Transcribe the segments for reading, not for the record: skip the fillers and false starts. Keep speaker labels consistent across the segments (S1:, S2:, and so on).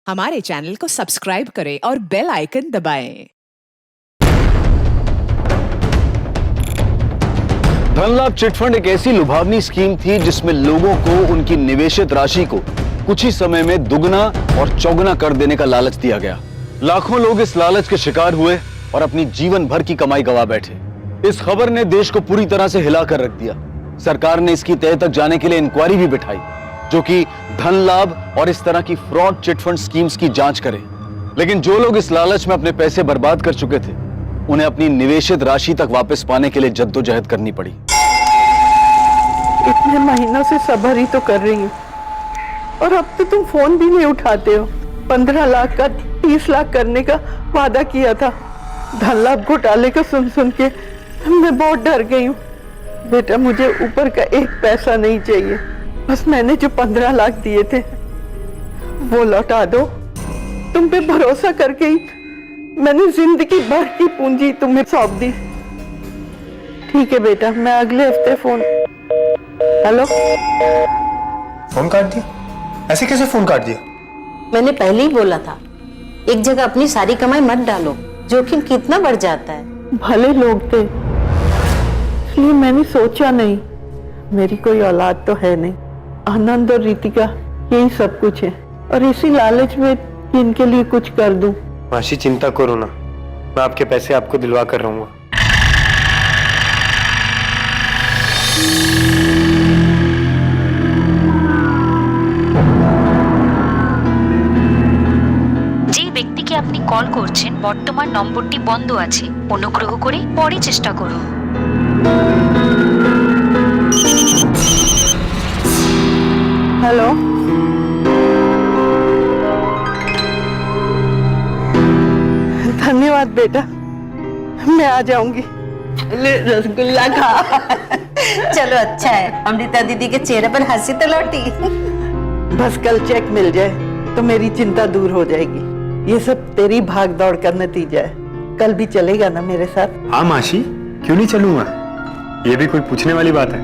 S1: हमारे चैनल को सब्सक्राइब करें और बेल आइकन दबाएं।
S2: धनलाभ चिटफंड एक ऐसी लुभावनी स्कीम थी जिसमें लोगों को उनकी निवेशित राशि को कुछ ही समय में दुगना और चौगुना कर देने का लालच दिया गया। लाखों लोग इस लालच के शिकार हुए और अपनी जीवन भर की कमाई गंवा बैठे। इस खबर ने देश को पूरी तरह से हिला कर रख दिया। सरकार ने इसकी तह तक जाने के लिए इंक्वायरी भी बिठाई जो कि धन लाभ और इस तरह की फ्रॉड चिटफंड स्कीम्स की जांच करे। लेकिन जो लोग इस लालच में अपने पैसे बर्बाद कर चुके थे उन्हें अपनी निवेशित राशि तक वापस पाने के लिए जद्दोजहद करनी पड़ी।
S3: इतने महीनों से सब्र ही तो कर रही हूँ और अब तो तुम फोन भी नहीं उठाते हो। 15 लाख का 30 लाख करने का वादा किया था। धन लाभ घोटाले को सुन सुन के मैं बहुत डर गई हूँ। बेटा मुझे ऊपर का एक पैसा नहीं चाहिए, बस मैंने जो 15 लाख दिए थे वो लौटा दो। तुम पे भरोसा करके ही मैंने जिंदगी भर की पूंजी तुम्हें सौंप दी। ठीक है बेटा, मैं अगले हफ्ते फोन। हेलो,
S4: फोन काट दिया? ऐसे कैसे फोन काट दिया?
S5: मैंने पहले ही बोला था, एक जगह अपनी सारी कमाई मत डालो, जोखिम कितना बढ़ जाता है।
S3: भले लोग थे इसलिए मैंने सोचा नहीं। मेरी कोई औलाद तो है नहीं। आनंद और रितिका यही सब कुछ है और इसी लालच में कि इनके लिए कुछ कर दूं।
S4: मासी चिंता करो ना, मैं आपके पैसे आपको दिलवा कर रहूंगा।
S6: যে ব্যক্তিকে আপনি কল করছেন বর্তমান নম্বরটি বন্ধ আছে, অনুগ্রহ করে পরে চেষ্টা করুন।
S3: हेलो, धन्यवाद बेटा, मैं आ जाऊंगी। ले रसगुल्ला खा।
S5: चलो अच्छा है, अमृता दीदी के चेहरे पर हंसी तो लौटी।
S3: बस कल चेक मिल जाए तो मेरी चिंता दूर हो जाएगी। ये सब तेरी भाग दौड़ का नतीजा है। कल भी चलेगा ना मेरे साथ?
S4: हाँ मासी, क्यों नहीं चलूंगा? ये भी कोई पूछने वाली बात है?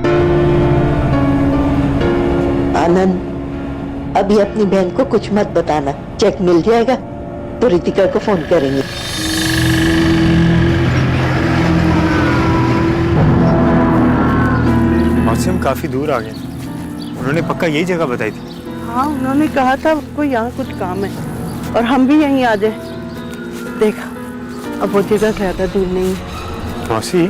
S3: आनंद, अभी अपनी बहन को कुछ मत बताना। चेक मिल जाएगा तो रितिका को फोन करेंगे।
S4: मासी हम काफी दूर आ गए, उन्होंने पक्का यही जगह बताई थी।
S3: हाँ, उन्होंने कहा था उनको यहाँ कुछ काम है और हम भी यहीं आ जाए। देखा, अब वो जगह ज्यादा दूर नहीं है।
S4: मासी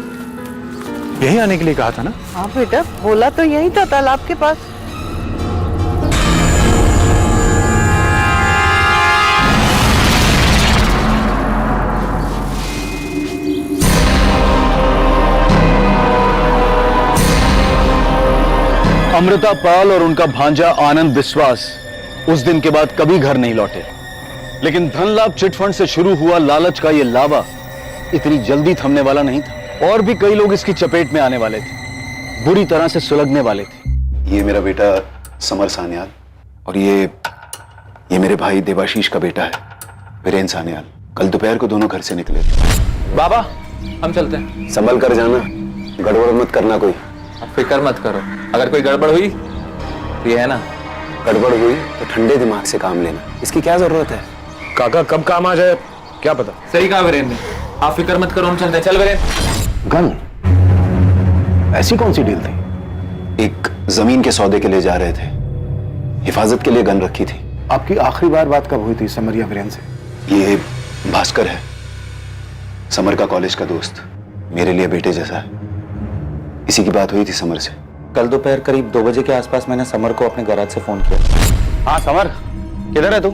S4: यही आने के लिए कहा था ना?
S3: हाँ बेटा, बोला तो यहीं था, तालाब के पास।
S2: अमृता पाल और उनका भांजा आनंद विश्वास उस दिन के बाद कभी घर नहीं लौटे। लेकिन धन लाभ चिटफंड से शुरू हुआ लालच का ये लावा इतनी जल्दी थमने वाला नहीं था और भी कई लोग इसकी चपेट में आने वाले थे, बुरी तरह से सुलगने वाले थे।
S7: ये मेरा बेटा समर सान्याल और ये मेरे भाई देवाशीष का बेटा है वीरेन सान्याल। कल दोपहर को दोनों घर से निकले थे।
S8: बाबा हम चलते हैं।
S7: संभल कर जाना, गड़बड़ मत करना कोई।
S8: फिक्र मत करो, अगर कोई गड़बड़ हुई तो ये है ना,
S7: गड़बड़ हुई तो ठंडे दिमाग से काम लेना, इसकी क्या जरूरत है?
S4: काका कब काम आ जाए क्या पता।
S8: सही कहा वीरेन ने, आप फिक्र मत करो, हम चलते हैं। चल वीरेन।
S7: गन? ऐसी कौन सी डील थी? एक जमीन के सौदे के लिए जा रहे थे, हिफाजत के लिए गन रखी थी।
S9: आपकी आखिरी बार बात कब हुई थी समर या वीरेन से?
S7: ये भास्कर है, समर का कॉलेज का दोस्त, मेरे लिए बेटे जैसा है। इसी की बात हुई थी समर से।
S10: कल दोपहर करीब 2 बजे के आसपास मैंने समर को अपने गैराज से फोन किया।
S2: हाँ समर, किधर है तू?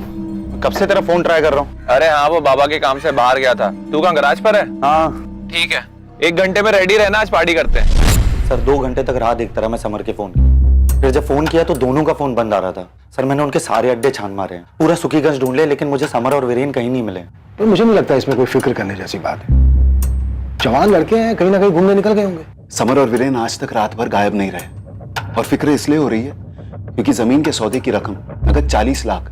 S2: कब से तेरा फोन ट्राई कर रहा हूँ।
S8: अरे हाँ, वो बाबा के काम से बाहर गया था। तू कहाँ, गराज पर है?
S2: हाँ
S8: ठीक है, 1 घंटे में रेडी रहना, आज पार्टी करते हैं।
S10: सर 2 घंटे तक राह देखता रहा मैं समर के फोन की। फिर जब फोन किया तो दोनों का फोन बंद आ रहा था। सर मैंने उनके सारे अड्डे छान मारे हैं, पूरा सुखीगंज ढूंढ लिया, लेकिन मुझे समर और वीरेन कहीं नहीं मिले।
S9: तो मुझे नहीं लगता इसमें कोई फिक्र करने जैसी बात है। जवान लड़के हैं, कहीं ना कहीं घूमने निकल गए होंगे।
S7: समर और वीरेन आज तक रात भर गायब नहीं रहे और फिक्र इसलिए हो रही है क्योंकि जमीन के सौदे की रकम नगद 40 लाख।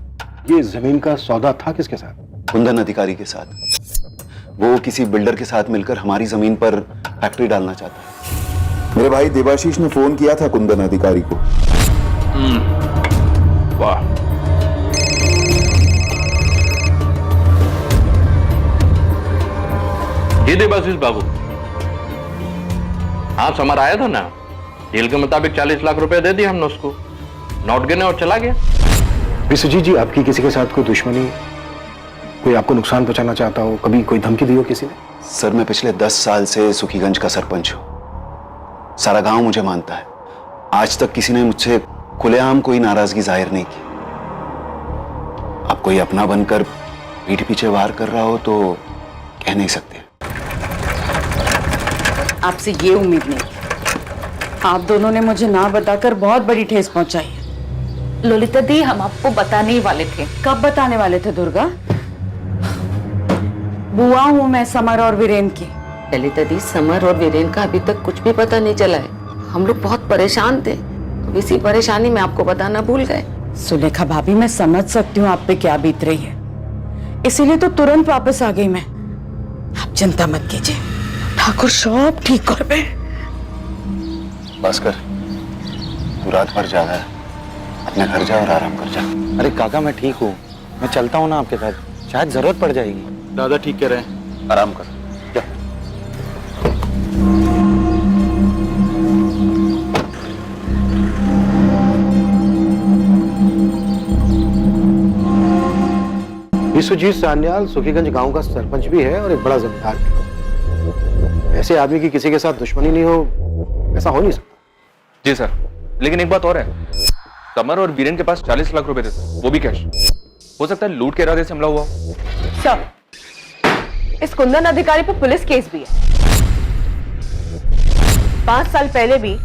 S9: ये जमीन का सौदा था किसके साथ?
S7: कुंदन अधिकारी के साथ। वो किसी बिल्डर के साथ मिलकर हमारी जमीन पर फैक्ट्री डालना चाहता है।
S11: मेरे भाई देवाशीष ने फोन किया था कुंदन अधिकारी को।
S8: वाह, जी देवाशीष बाबू, हाँ समर आया था ना, डील के मुताबिक 40 लाख रुपए दे दिए हमने उसको, नोट गिने और चला गया।
S9: विश्वजीत जी, आपकी किसी के साथ कोई दुश्मनी, कोई आपको नुकसान पहुंचाना चाहता हो, कभी कोई धमकी दी हो किसी ने?
S7: सर मैं पिछले 10 साल से सुखीगंज का सरपंच हूं। सारा गांव मुझे मानता है। आज तक किसी ने मुझसे खुलेआम कोई नाराजगी जाहिर नहीं की। अब कोई अपना बनकर पीठ पीछे वार कर रहा हो तो कह नहीं सकते।
S3: आपसे ये उम्मीद नहीं। आप दोनों ने मुझे ना बताकर बहुत बड़ी ठेस पहुंचाई है।
S1: ललिता दी, हम आपको बताने ही वाले थे।
S3: कब बताने वाले थे दुर्गा? बुआ हूं मैं समर और वीरेन की।
S5: ललिता दी, समर और वीरेन का अभी तक कुछ भी पता नहीं चला है। हम लोग बहुत परेशान थे, अब इसी परेशानी में आपको बताना भूल गए।
S3: सुलेखा भाभी, मैं समझ सकती हूँ आप पे क्या बीत रही है, इसीलिए तो तुरंत वापस आ गई मैं। आप चिंता मत कीजिए, ठाकुर सब ठीक कर पे।
S7: भास्कर, तू रात भर जागा है, अपने घर जा और आराम कर जा।
S10: अरे काका मैं ठीक हूँ, मैं चलता हूँ ना आपके साथ, शायद जरूरत पड़ जाएगी।
S2: दादा ठीक कह रहे हैं, आराम कर जा।
S9: विश्वजीत सान्याल सुखीगंज गांव का सरपंच भी है और एक बड़ा जमींदार भी। ऐसे आदमी की किसी के साथ दुश्मनी नहीं हो, ऐसा हो नहीं सकता।
S8: जी सर, लेकिन एक बात और है, समर और वीरेन के पास 40 लाख रुपए थे सर, वो भी कैश। हो सकता है लूट के इरादे से हमला हुआ हो।
S12: सर, इस कुंदन अधिकारी पर पुलिस केस भी है। 5 साल पहले भी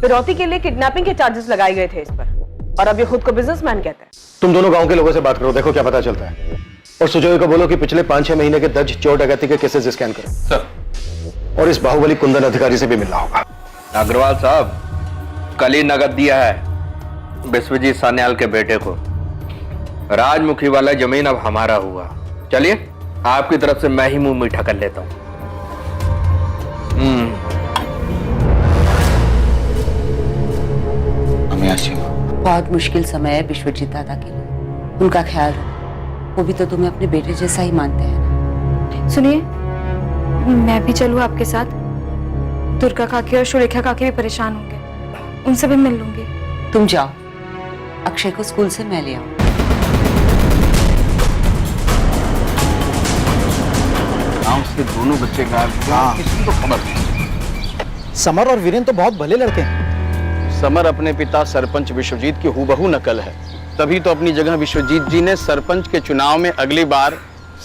S12: फिरौती के लिए किडनैपिंग के चार्जेस लगाए गए थे इस पर, और अब ये खुद को बिजनेसमैन कहता है।
S9: तुम दोनों गांव के लोगों से बात करो, देखो क्या पता चलता है। और सुजोय को बोलो कि पिछले 5-6 महीने के दर्ज चोर डकैती के केसेस स्कैन करो
S8: सर।
S9: और इस बाहुबली कुंदन अधिकारी से भी मिलना होगा।
S8: अग्रवाल साहब, कल ही नगद दिया है विश्वजीत सान्याल के बेटे को। राजमुखी वाला जमीन अब हमारा हुआ। चलिए, आपकी तरफ से मैं ही मुंह मीठा कर लेता हूं।
S5: बहुत मुश्किल समय है विश्वजीत दादा के लिए, उनका ख्याल रखो। वो भी तो तुम्हें अपने बेटे जैसा ही मानते हैं ना।
S6: सुनिए, मैं भी चलूं आपके साथ? दुर्गा काकी और सुलेखा काकी भी परेशान होंगे, उनसे भी मिल लूंगी।
S5: तुम जाओ, अक्षय को स्कूल से मैं ले आऊं।
S2: गांव से दोनों बच्चे गायब हो गए, किसी को खबर नहीं।
S9: समर और वीरेन तो बहुत भले लड़के हैं।
S2: समर अपने पिता सरपंच विश्वजीत की हूबहू नकल है, तभी तो अपनी जगह विश्वजीत जी ने सरपंच के चुनाव में अगली बार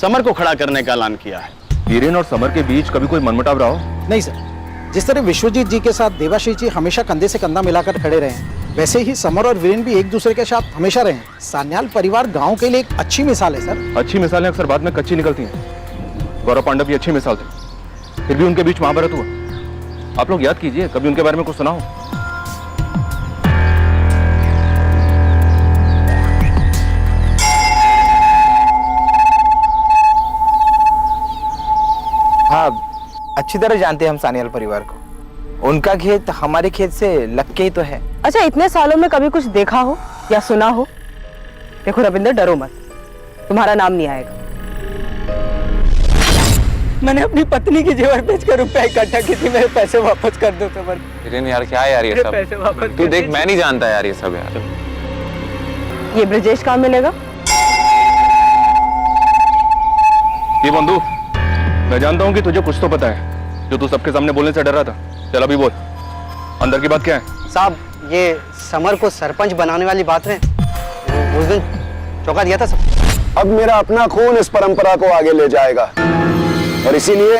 S2: समर को खड़ा करने का ऐलान किया है।
S8: वीरेन और समर के बीच कभी कोई मनमुटाव रहा हो?
S9: नहीं सर, जिस तरह विश्वजीत जी के साथ देवाशीष जी हमेशा कंधे से कंधा मिलाकर खड़े रहे हैं, वैसे ही समर और वीरेन भी एक दूसरे के साथ हमेशा रहे हैं। सान्याल परिवार गांव के लिए एक अच्छी मिसाल है सर।
S8: अच्छी मिसालें अक्सर बाद में कच्ची निकलती हैं। गौरव पांडव भी अच्छी मिसाल थे, फिर भी उनके बीच महाभारत हुआ। आप लोग याद कीजिए, कभी उनके बारे में कुछ सुना हो?
S13: हाँ, अच्छी तरह जानते हैं हम सान्याल परिवार को। उनका खेत हमारे खेत से लग के ही तो है।
S12: अच्छा, इतने सालों में कभी कुछ देखा हो या सुना हो? देखो रविंदर, डरो मत, तुम्हारा नाम नहीं आएगा।
S13: मैंने अपनी पत्नी की जेवर बेचकर रुपया इकट्ठा की थी, मेरे पैसे वापस कर दो समर।
S8: वीरेन यार, क्या है यार ये सब? तू देख, मैं नहीं जानता यार ये सब यार।
S12: ये ब्रजेश कहाँ मिलेगा?
S8: ये बंधु, मैं जानता हूँ कि तुझे कुछ तो पता है, जो तू सबके सामने बोलने से डर रहा था। चल अभी बोल, अंदर की बात क्या है?
S13: साहब, ये समर को सरपंच बनाने वाली बात है, उस दिन चौंका दिया था सब।
S11: अब मेरा अपना खून इस परंपरा को आगे ले जाएगा और इसीलिए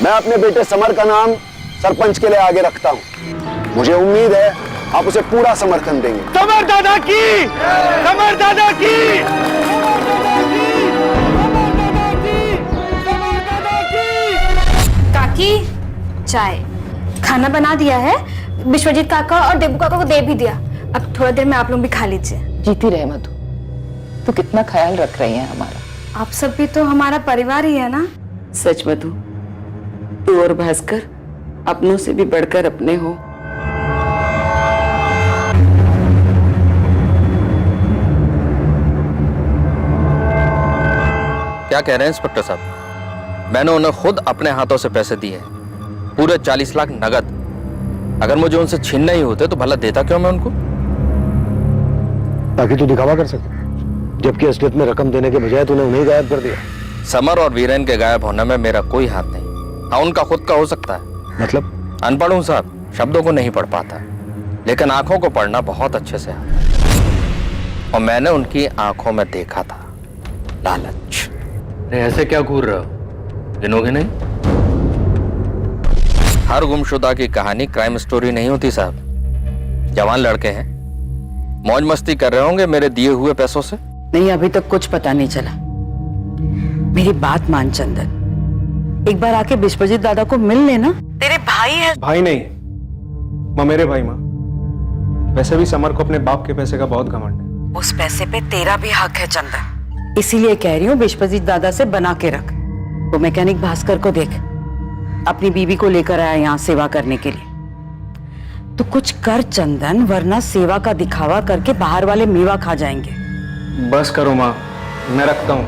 S11: मैं अपने बेटे समर का नाम सरपंच के लिए आगे रखता हूं। मुझे उम्मीद है आप उसे पूरा समर्थन देंगे।
S9: समर दादा की, समर दादा की।
S6: काकी, चाय खाना बना दिया है, विश्वजीत काका और देबू काका को दे भी दिया। अब थोड़ा देर में आप लोग भी खा लीजिए।
S3: जीती रहे मधु, तू कितना ख्याल रख रही है हमारा।
S6: आप सब भी तो हमारा परिवार ही है ना।
S5: सच मधु, तू और भास्कर अपनों से भी बढ़कर अपने हो।
S8: क्या कह रहे हैं इंस्पेक्टर साहब? मैंने उन्हें खुद अपने हाथों से पैसे दिए हैं, पूरे 40 लाख नगद। अगर मुझे उनसे छीनने ही होते तो भला देता क्यों मैं उनको?
S11: ताकि तू दिखावा कर सके, जबकि असलियत में रकम देने के बजाय तूने उन्हें गायब कर दिया।
S8: समर और वीरेन के गायब होने में मेरा कोई हाथ नहीं। हाँ, उनका खुद का हो सकता है।
S11: मतलब?
S8: अनपढ़ हूं साहब, शब्दों को नहीं पढ़ पाता, लेकिन आंखों को पढ़ना बहुत अच्छे से आता है। और मैंने उनकी आंखों में देखा था लालच। अरे ऐसे क्या घूर रहे हो, गिनोगे नहीं? हर गुमशुदा की कहानी क्राइम स्टोरी नहीं होती साहब। जवान लड़के हैं, मौज मस्ती कर रहे होंगे मेरे दिए हुए पैसों से।
S5: नहीं, अभी तक कुछ पता नहीं चला। मेरी बात मान चंदन, एक बार आके विश्वजीत दादा को मिल लेना। तेरे भाई है।
S4: भाई नहीं माँ, मेरे भाई माँ। वैसे भी समर को अपने बाप के पैसे का बहुत घमंड है।
S5: उस पैसे पे तेरा भी हक है चंदन, इसीलिए कह रही हूँ विश्वजीत दादा से बना के रख। तो मैकेनिक भास्कर को देख, अपनी बीवी को लेकर आया यहाँ सेवा करने के लिए। तो कुछ कर चंदन, वरना सेवा का दिखावा करके बाहर वाले मेवा खा जाएंगे।
S4: बस करो माँ, मैं रखता हूँ।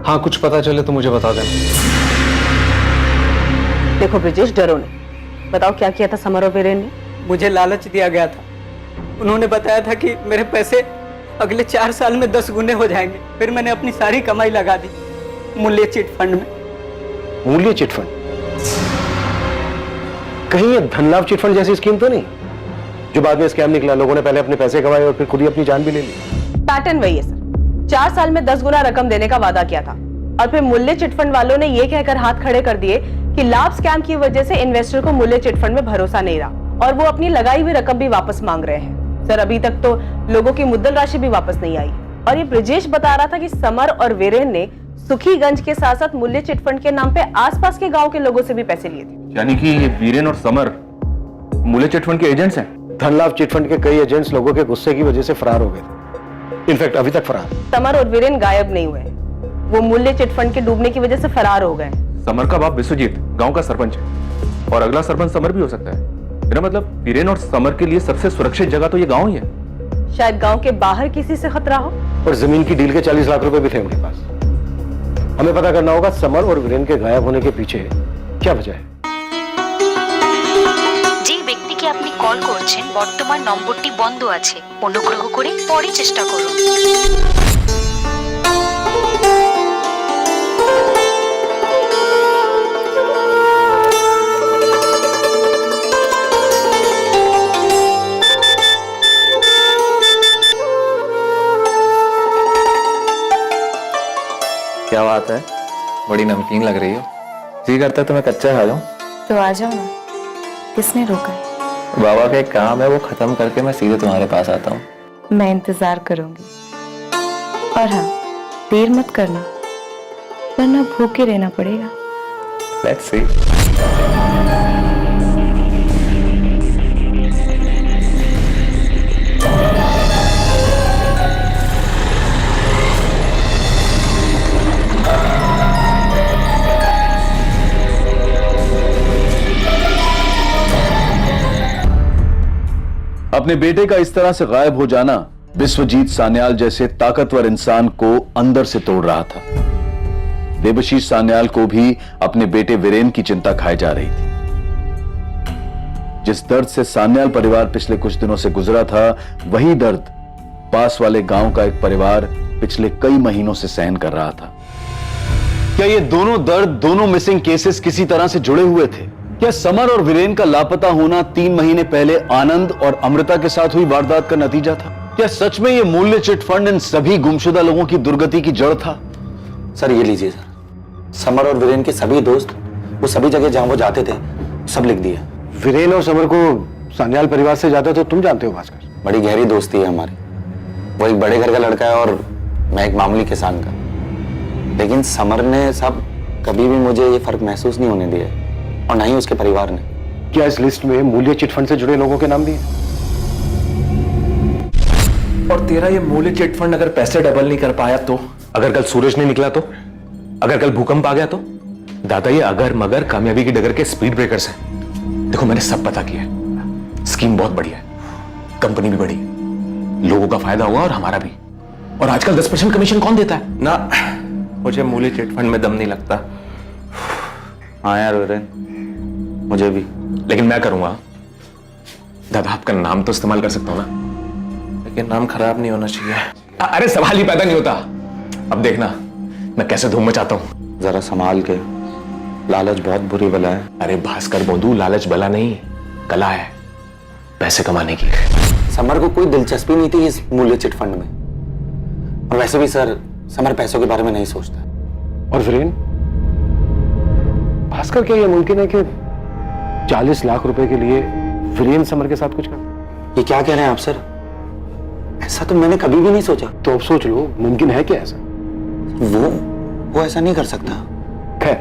S4: हाँ, कुछ पता चले तो मुझे बता देना।
S12: देखो ब्रिजेश, डरो नहीं। बताओ क्या किया था समर और वीरेन ने?
S3: मुझे लालच दिया गया था। उन्होंने बताया था कि मेरे पैसे अगले 4 साल में 10 गुने हो जाएंगे। फिर मैंने अपनी सारी कमाई लगा दी मूल्य चिट फंड में।
S11: मूल्य चिट फंड? कहीं ये धन लाभ चिट फंड जैसी स्कीम तो नहीं, जो बाद में स्कैम निकला? लोगों ने पहले अपने पैसे कमाए और फिर खुद ही अपनी जान भी ले ली।
S12: पैटर्न वही है सर। 4 साल में 10 गुना रकम देने का वादा किया था और फिर मूल्य चिटफंड वालों ने ये कहकर हाथ खड़े कर दिए कि लाभ स्कैम की वजह से इन्वेस्टर को मूल्य चिटफंड में भरोसा नहीं रहा और वो अपनी लगाई हुई रकम भी वापस मांग रहे हैं। सर, अभी तक तो लोगों की मुद्दल राशि भी वापस नहीं आई। और ये ब्रिजेश बता रहा था कि समर और वीरेन ने सुखीगंज के साथ साथ मूल्य चिटफंड के नाम पे आसपास के गांव के लोगों से भी पैसे लिए थे।
S8: यानी कि वीरेन और समर मूल्य चिटफंड के एजेंट्स हैं?
S11: धन लाभ चिटफंड के कई एजेंट्स लोगों के गुस्से की वजह से फरार हो गए थे। इनफैक्ट अभी तक फरार।
S12: समर और वीरेन गायब नहीं हुए, वो मूल्य चिटफंड के डूबने की वजह से फरार हो गए।
S8: समर का बाप विश्वजीत गांव का सरपंच है और अगला सरपंच समर भी हो सकता है। मेरा मतलब वीरेन और समर के लिए सबसे सुरक्षित जगह तो ये गांव ही है।
S12: शायद गांव के बाहर किसी से खतरा हो।
S11: और जमीन की डील के 40 लाख रुपए भी थे उनके पास। हमें पता करना होगा समर और वीरेन के गायब होने के पीछे क्या वजह है।
S14: যে ব্যক্তিকে আপনি কল করছেন বর্তমান নম্বরটি বন্ধ আছে, অনুগ্রহ করে পরে চেষ্টা করুন।
S13: क्या बात है, बड़ी नमकीन लग रही हो। जी करता है तुम्हें कच्चा खा जाऊं।
S6: तो आ जाओ ना, किसने रोका है?
S13: बाबा का एक काम है, वो खत्म करके मैं सीधे तुम्हारे पास आता हूँ।
S6: मैं इंतजार करूंगी। और हाँ, देर मत करना वरना भूखे रहना पड़ेगा।
S13: Let's see.
S2: अपने बेटे का इस तरह से गायब हो जाना विश्वजीत सान्याल जैसे ताकतवर इंसान को अंदर से तोड़ रहा था। देवशीष सान्याल को भी अपने बेटे वीरेन की चिंता खाई जा रही थी। जिस दर्द से सान्याल परिवार पिछले कुछ दिनों से गुजरा था, वही दर्द पास वाले गांव का एक परिवार पिछले कई महीनों से सहन कर रहा था। क्या ये दोनों दर्द, दोनों मिसिंग केसेस किसी तरह से जुड़े हुए थे? क्या समर और वीरेन का लापता होना 3 महीने पहले आनंद और अमृता के साथ हुई वारदात का नतीजा था? क्या सच में ये मूल्य चिट फंड इन सभी गुमशुदा लोगों की दुर्गति की जड़ था?
S10: सर ये लीजिए सर, समर और वीरेन के सभी दोस्त, वो सभी जगह जहां वो जाते थे, सब लिख दिया।
S11: वीरेन और समर को सान्याल परिवार से जाते तो तुम जानते हो भास्कर?
S10: बड़ी गहरी दोस्ती है हमारी। वो एक बड़े घर का लड़का है और मैं एक मामूली किसान का। लेकिन समर ने सब कभी भी मुझे ये फर्क महसूस नहीं होने दिया और ना ही उसके परिवार ने।
S11: क्या इस लिस्ट में मूल्य चिट फंड से जुड़े लोगों के नाम भी हैं?
S15: और तेरा ये मूल्य चिट फंड अगर पैसे डबल नहीं कर पाया तो?
S4: अगर कल सूरज नहीं निकला तो? अगर कल भूकंप आ गया तो? दादा, ये अगर मगर कामयाबी की डगर के स्पीड ब्रेकर्स हैं। देखो मैंने सब पता किया है। स्कीम बहुत बढ़िया है, कंपनी भी बड़ी है, लोगों का फायदा होगा और हमारा भी। और आजकल 10% कमीशन कौन देता है?
S15: ना, मुझे मूल्य चिट फंड में दम नहीं लगता।
S10: हाँ यार वीरेन, मुझे भी।
S4: लेकिन मैं करूंगा। दादा आपका नाम तो इस्तेमाल कर सकता हूं ना?
S15: लेकिन नाम खराब नहीं होना चाहिए।
S4: अरे सवाल ही पैदा नहीं होता। अब देखना मैं कैसे धूम मचाता हूं।
S10: जरा संभाल के, लालच बहुत बुरी बला है।
S4: अरे भास्कर बोंदू, लालच बला नहीं, कला है पैसे कमाने की।
S10: समर को कोई दिलचस्पी नहीं थी इस मूल्य चिट फंड में, और वैसे भी सर समर पैसों के बारे में नहीं सोचता।
S15: और वीरेन, भास्कर, क्या यह मुमकिन है कि 40 लाख रुपए के लिए वीरेन समर के साथ कुछ कर?
S10: ये क्या कह रहे हैं आप सर? ऐसा तो मैंने कभी भी नहीं सोचा।
S15: तो अब सोच लो, मुमकिन है क्या ऐसा?
S10: वो ऐसा नहीं कर सकता।
S15: खैर,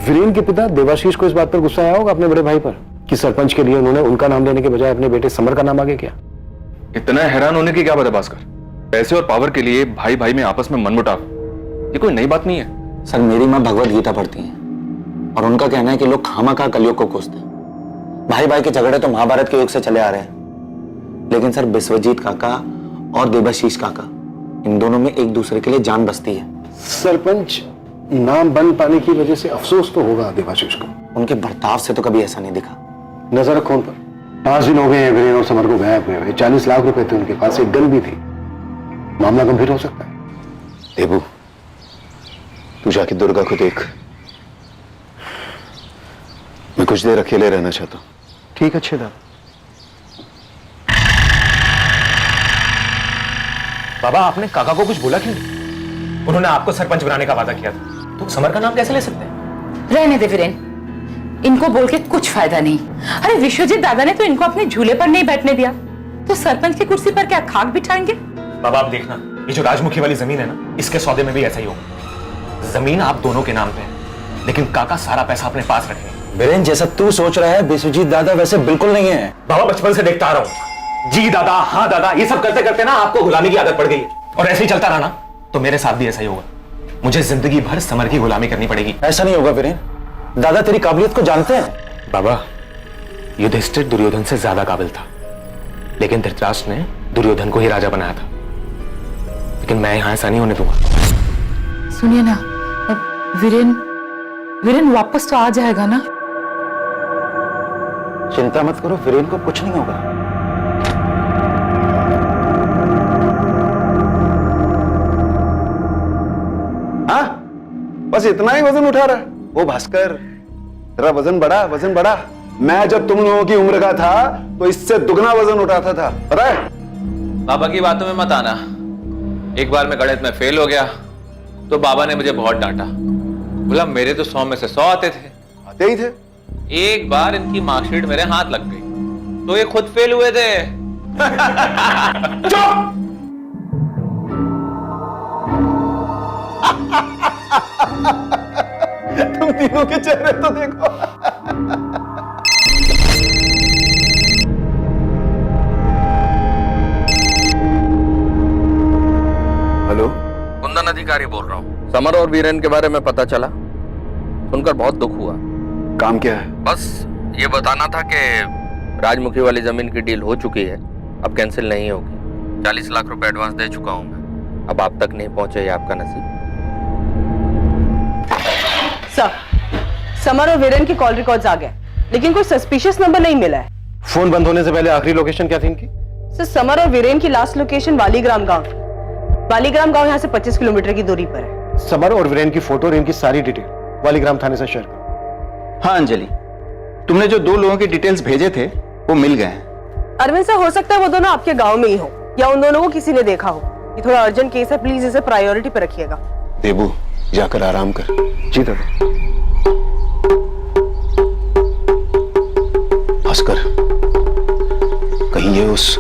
S15: वीरेन के पिता देवाशीष को इस बात पर गुस्सा आया होगा अपने बड़े भाई पर कि सरपंच के लिए उन्होंने उनका नाम लेने के बजाय अपने बेटे समर का नाम आगे किया।
S2: इतना हैरान होने की क्या बात है भास्कर? पैसे और पावर के लिए भाई भाई में आपस में मनमुटाव, ये कोई नई बात नहीं है।
S10: सर, मेरी माँ भगवत गीता पढ़ती है और उनका कहना है कि लोग खामखा कलयुग को कोसते हैं। भाई भाई के झगड़े तो महाभारत के युग से चले आ रहे हैं, लेकिन सर विश्वजीत काका और देवाशीष काका, इन दोनों में एक दूसरे के लिए जान बसती है।
S15: सरपंच नाम बन पाने की वजह से अफसोस तो होगा देवाशीष को।
S10: उनके बर्ताव से तो कभी ऐसा नहीं दिखा।
S15: नजर रखो उन पर। 5 दिन हो गए हैं वीरेन और समर को गायब हुए हुए। 40 लाख रुपए थे उनके पास, एक गन भी थी। मामला गंभीर हो सकता है।
S7: देबू, तू जाके दुर्गा को देख। मैं कुछ देर अकेले रहना चाहता हूं।
S15: ठीक है छेदा।
S4: बाबा, आपने काका को कुछ बोला क्यों? उन्होंने आपको सरपंच बनाने का वादा किया था, तो समर का नाम कैसे ले सकते हैं?
S5: रहने दे वीरेन, इनको बोल के कुछ फायदा नहीं। अरे विश्वजीत दादा ने तो इनको अपने झूले पर नहीं बैठने दिया, तो सरपंच की कुर्सी पर क्या खाक बिठाएंगे?
S4: बाबा आप देखना, ये जो राजमुखी वाली जमीन है ना, इसके सौदे में भी ऐसा ही होगा। जमीन आप दोनों के नाम पे है, लेकिन काका सारा पैसा अपने पास रखेंगे।
S9: वीरेन, जैसा तू सोच रहा है विश्वजीत दादा वैसे बिल्कुल नहीं है।
S4: बाबा बचपन से देखता आ रहा हूं, जी दादा, हाँ दादा, ये सब करते करते ना आपको गुलामी की आदत पड़ गई, और ऐसे ही चलता रहा ना तो मेरे साथ भी ऐसा ही होगा। मुझे जिंदगी भर समर की गुलामी करनी पड़ेगी।
S9: ऐसा नहीं होगा वीरेन, दादा तेरी काबिलियत को जानते हैं।
S4: बाबा, युधिष्ठिर दुर्योधन से ज्यादा काबिल था, लेकिन धृतराष्ट्र ने दुर्योधन को ही राजा बनाया था। लेकिन मैं यहां ऐसा नहीं होने दूंगा।
S5: सुनिए ना, वीरेन वापस तो आ जाएगा ना?
S9: चिंता मत करो, वीरेन को कुछ नहीं होगा।
S7: हाँ, बस इतना ही वजन उठा रहा है? ओ भास्कर, तेरा वजन बढ़ा। मैं जब तुम लोगों की उम्र का था तो इससे दुगना वजन उठाता था, पता है?
S8: बाबा की बातों में मत आना। एक बार मैं गणित में फेल हो गया तो बाबा ने मुझे बहुत डांटा। बोला मेरे तो 100 में से 100 आते
S7: ही थे।
S8: एक बार इनकी मार्कशीट मेरे हाथ लग गई तो ये खुद फेल हुए थे।
S7: चुप! तुम तीनों के चेहरे तो देखो।
S8: हेलो, कुंदन अधिकारी बोल रहा हूँ। समर और वीरेन के बारे में पता चला, सुनकर बहुत दुख हुआ।
S7: काम क्या है?
S8: बस ये बताना था कि राजमुखी वाली जमीन की डील हो चुकी है, अब कैंसिल नहीं होगी। 40 लाख रुपए एडवांस दे चुका हूं मैं, अब आप तक नहीं पहुंचे ये आपका नसीब।
S12: सर, समर और वीरेन की कॉल रिकॉर्ड्स आ गए, लेकिन कोई सस्पिशियस नंबर नहीं मिला है।
S15: फोन बंद होने से पहले आखिरी लोकेशन क्या थी इनकी?
S12: सर, समर और वीरेन की लास्ट लोकेशन वालीग्राम गांव। वालीग्राम गांव यहाँ से 25 किलोमीटर की दूरी पर है।
S15: समर और वीरेन की फोटो और इनकी सारी डिटेल वालीग्राम थाने से शेयर करो।
S13: हाँ अंजलि, तुमने जो 2 लोगों के डिटेल्स भेजे थे वो मिल गए हैं।
S12: अरविंद सर, हो सकता है वो दोनों आपके गांव में ही हो या उन दोनों को किसी ने देखा हो। ये थोड़ा अर्जेंट केस है, प्लीज इसे प्रायोरिटी पे रखिएगा।
S7: देबू, जाकर आराम कर।
S15: जी दादा।
S7: भास्कर, कहीं ये उस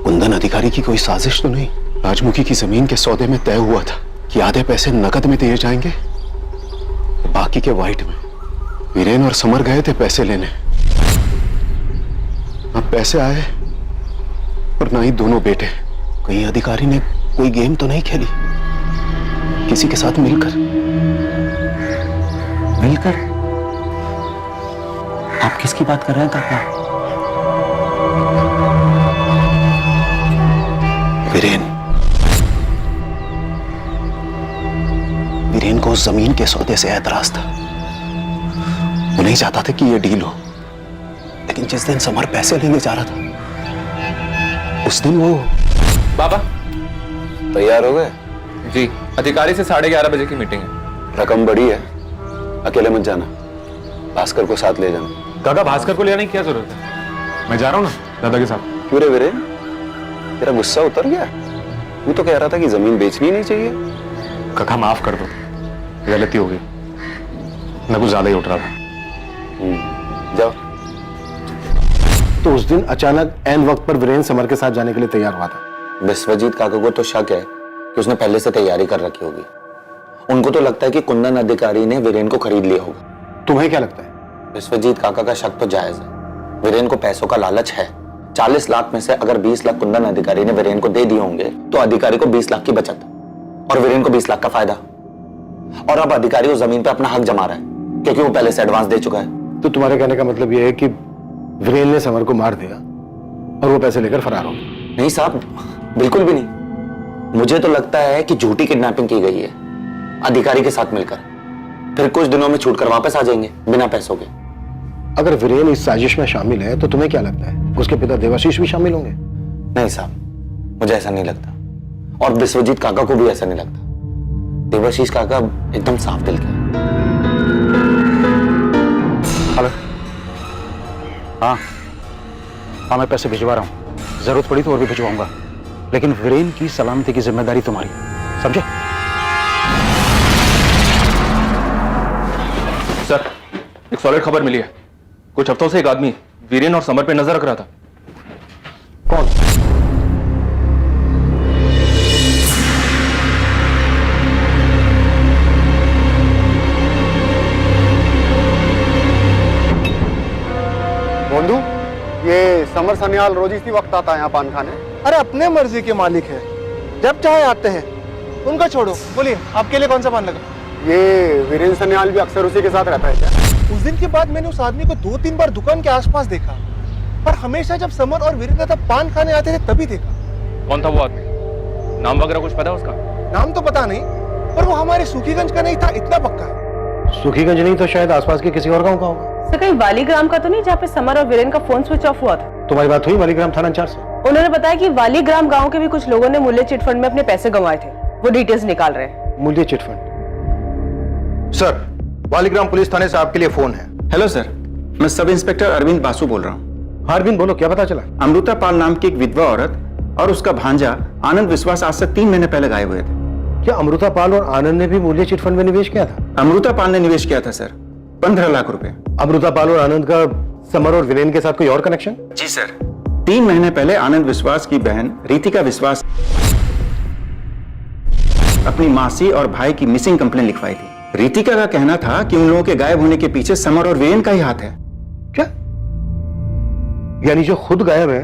S7: कुंदन अधिकारी की कोई साजिश तो नहीं? राजमुखी की जमीन के सौदे में तय हुआ था कि आधे पैसे नकद में दिए जाएंगे, बाकी के वाइट में। वीरेन और समर गए थे पैसे लेने, अब पैसे आए और ना ही दोनों बेटे। कहीं अधिकारी ने कोई गेम तो नहीं खेली किसी के साथ मिलकर?
S10: आप किसकी बात कर रहे हैं काका?
S7: वीरेन को उस जमीन के सौदे से ऐतराज था वो नहीं चाहता था कि ये डील हो, लेकिन जिस दिन समर पैसे लेने जा रहा था उस दिन वो।
S4: बाबा
S7: तैयार हो गए?
S4: जी, अधिकारी से 11:30 बजे की मीटिंग है।
S7: रकम बड़ी है, अकेले मत जाना, भास्कर को साथ ले जाना।
S4: काका भास्कर को ले आने की क्या जरूरत है, मैं जा रहा हूँ ना दादा के साथ।
S7: क्यों रे वीरेन, तेरा गुस्सा उतर गया? तू तो कह रहा था कि जमीन बेचनी नहीं चाहिए।
S4: काका माफ कर दो, गलती हो गई, मैं कुछ ज्यादा ही उठ रहा था।
S7: जाओ।
S15: तो उस दिन अचानक ऐन वक्त पर वीरेन समर के साथ जाने के लिए तैयार हुआ था।
S10: विश्वजीत काका को तो शक है कि उसने पहले से तैयारी कर रखी होगी। उनको तो लगता है कि कुंदन अधिकारी ने वीरेन को खरीद लिया होगा।
S15: तुम्हें क्या लगता है?
S10: विश्वजीत काका का शक तो जायज है। वीरेन को पैसों का लालच है। 40 लाख में से अगर 20 लाख कुंदन अधिकारी ने वीरेन को दे दिए होंगे तो अधिकारी को 20 लाख की बचत और वीरेन को 20 लाख का फायदा। और अब अधिकारी उस जमीन पे अपना हक जमा रहा है क्योंकि वो पहले से एडवांस दे चुका है।
S15: तो तुम्हारे कहने का मतलब यह है कि वीरेन ने समर को मार दिया और वो पैसे लेकर फरार हो गया?
S10: नहीं साहब, बिल्कुल भी नहीं। मुझे तो लगता है कि झूठी किडनैपिंग की गई है अधिकारी के साथ मिलकर। फिर कुछ दिनों में छूटकर वापस आ जाएंगे बिना पैसों के।
S15: अगर वीरेन इस साजिश में शामिल है तो तुम्हें क्या लगता है उसके पिता देवाशीष भी शामिल होंगे?
S10: नहीं साहब, मुझे ऐसा नहीं लगता, और विश्वजीत काका को भी ऐसा नहीं लगता। देवाशीष काका एकदम साफ दिल के।
S9: हेलो। हाँ, मैं पैसे भिजवा रहा हूँ, जरूरत पड़ी तो और भी भिजवाऊंगा, लेकिन वीरेन की सलामती की जिम्मेदारी तुम्हारी है, समझे?
S4: सर, एक सॉलिड खबर मिली है। कुछ हफ्तों से एक आदमी वीरेन और समर पे नजर रख रहा था।
S15: कौन?
S11: बंधु, ये समर सन्याल रोज इसी वक्त आता है यहाँ पान खाने?
S9: अरे अपने मर्जी के मालिक है, जब चाहे आते हैं, उनका छोड़ो। बोलिए आपके लिए कौन सा पान लगा?
S11: ये वीरेन सन्याल भी अक्सर उसी के साथ रहता है क्या?
S9: उस दिन के बाद मैंने उस आदमी को 2-3 बार दुकान के आसपास देखा, पर हमेशा जब समर और वीरेन तब पान खाने आते थे तभी देखा।
S4: कौन था वो आदमी? नाम वगैरह कुछ पता है उसका?
S9: नाम तो पता नहीं, पर वो हमारे सुखीगंज का नहीं था, इतना पक्का है।
S15: सुखीगंज नहीं तो शायद आसपास के किसी और गांव का होगा।
S12: सर, कहीं वालीग्राम का तो नहीं जहाँ पे समर और वीरेन का फोन स्विच ऑफ हुआ था?
S15: तुम्हारी बात हुई वालीग्राम थाना इंचार्ज से?
S12: उन्होंने बताया कि वालीग्राम गांव के भी कुछ लोगों ने मूल्य चिटफंड में अपने पैसे गंवाए थे, वो डिटेल्स निकाल रहे हैं।
S15: मूल्य चिटफंड?
S13: सर, वालीग्राम पुलिस थाने से आपके लिए फोन है।
S16: हेलो सर, मैं सब इंस्पेक्टर अरविंद बासु बोल रहा हूँ।
S15: हाँ अरविंद बोलो, क्या पता चला?
S16: अमृता पाल नाम की एक विधवा औरत और उसका भांजा आनंद विश्वास आज से 3 महीने पहले गायब हुए थे।
S15: क्या अमृता पाल और आनंद ने भी मूल्य चिटफंड में निवेश किया था?
S16: अमृता पाल ने निवेश किया था सर, 15 लाख रुपए।
S15: अमृता पाल और आनंद का समर और वीरेन के साथ कोई और कनेक्शन?
S16: जी सर, 3 महीने पहले आनंद विश्वास की बहन रितिका विश्वास अपनी मासी और भाई की मिसिंग कंप्लेंट लिखवाई थी। रितिका का कहना था कि उन लोगों के गायब होने के पीछे समर और वीरेन का ही हाथ है।
S15: क्या? यानी जो खुद गायब है